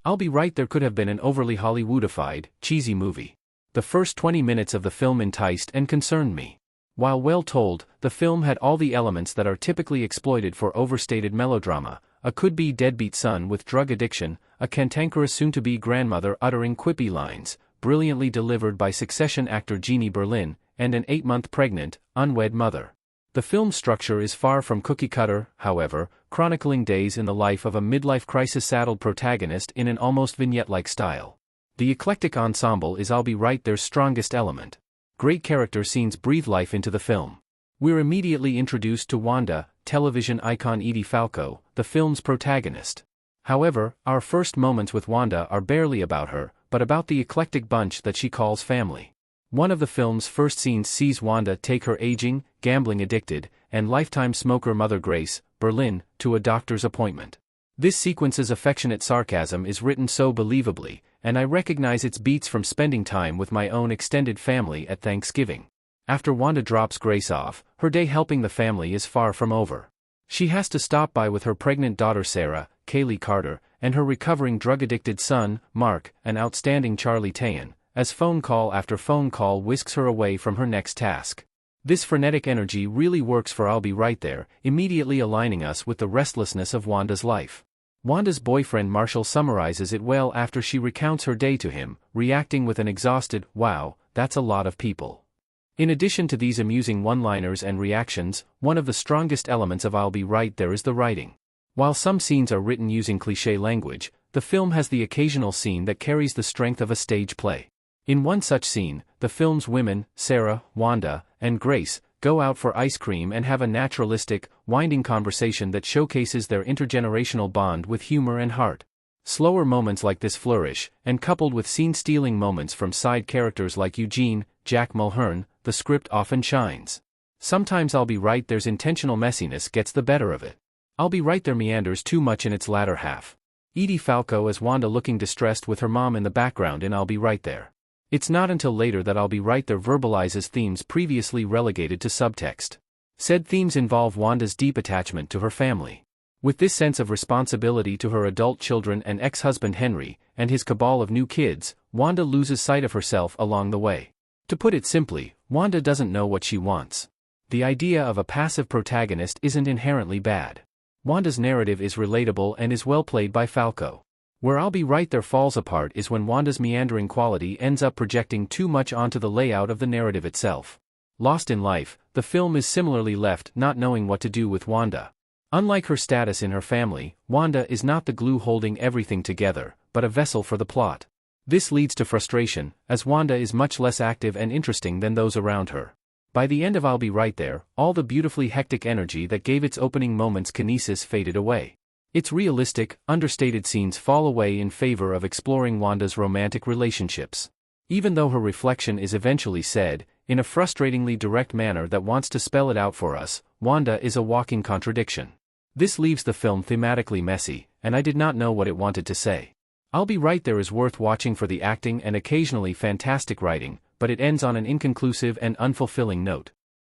I'll Be Right There could have been an overly Hollywoodified, cheesy movie. The first 20 minutes of the film enticed and concerned me. While well told, the film had all the elements that are typically exploited for overstated melodrama: a could-be deadbeat son with drug addiction, a cantankerous soon-to-be grandmother uttering quippy lines, brilliantly delivered by Succession actor Jeannie Berlin, and an 8-month pregnant, unwed mother. The film's structure is far from cookie-cutter, however, chronicling days in the life of a midlife crisis-saddled protagonist in an almost vignette-like style. The eclectic ensemble is I'll Be Right There's strongest element. Great character scenes breathe life into the film. We're immediately introduced to Wanda, television icon Edie Falco, the film's protagonist. However, our first moments with Wanda are barely about her, but about the eclectic bunch that she calls family. One of the film's first scenes sees Wanda take her aging, gambling-addicted, and lifetime smoker mother Grace, Berlin, to a doctor's appointment. This sequence's affectionate sarcasm is written so believably, and I recognize its beats from spending time with my own extended family at Thanksgiving. After Wanda drops Grace off, her day helping the family is far from over. She has to stop by with her pregnant daughter Sarah, Kaylee Carter, and her recovering drug-addicted son, Mark, an outstanding Charlie Tayan, as phone call after phone call whisks her away from her next task. This frenetic energy really works for I'll Be Right There, immediately aligning us with the restlessness of Wanda's life. Wanda's boyfriend Marshall summarizes it well after she recounts her day to him, reacting with an exhausted, "Wow, that's a lot of people." In addition to these amusing one-liners and reactions, one of the strongest elements of I'll Be Right There is the writing. While some scenes are written using cliché language, the film has the occasional scene that carries the strength of a stage play. In one such scene, the film's women, Sarah, Wanda, and Grace, go out for ice cream and have a naturalistic, winding conversation that showcases their intergenerational bond with humor and heart. Slower moments like this flourish, and coupled with scene-stealing moments from side characters like Eugene, Jack Mulhern, the script often shines. Sometimes I'll Be Right There's intentional messiness gets the better of it. I'll Be Right There meanders too much in its latter half. Edie Falco as Wanda looking distressed with her mom in the background in I'll Be Right There. It's not until later that I'll Be Right There verbalizes themes previously relegated to subtext. Said themes involve Wanda's deep attachment to her family. With this sense of responsibility to her adult children and ex-husband Henry, and his cabal of new kids, Wanda loses sight of herself along the way. To put it simply, Wanda doesn't know what she wants. The idea of a passive protagonist isn't inherently bad. Wanda's narrative is relatable and is well played by Falco. Where I'll Be Right There falls apart is when Wanda's meandering quality ends up projecting too much onto the layout of the narrative itself. Lost in life, the film is similarly left not knowing what to do with Wanda. Unlike her status in her family, Wanda is not the glue holding everything together, but a vessel for the plot. This leads to frustration, as Wanda is much less active and interesting than those around her. By the end of I'll Be Right There, all the beautifully hectic energy that gave its opening moments kinesis faded away. Its realistic, understated scenes fall away in favor of exploring Wanda's romantic relationships. Even though her reflection is eventually said, in a frustratingly direct manner that wants to spell it out for us, Wanda is a walking contradiction. This leaves the film thematically messy, and I did not know what it wanted to say. I'll Be Right There is worth watching for the acting and occasionally fantastic writing, but it ends on an inconclusive and unfulfilling note.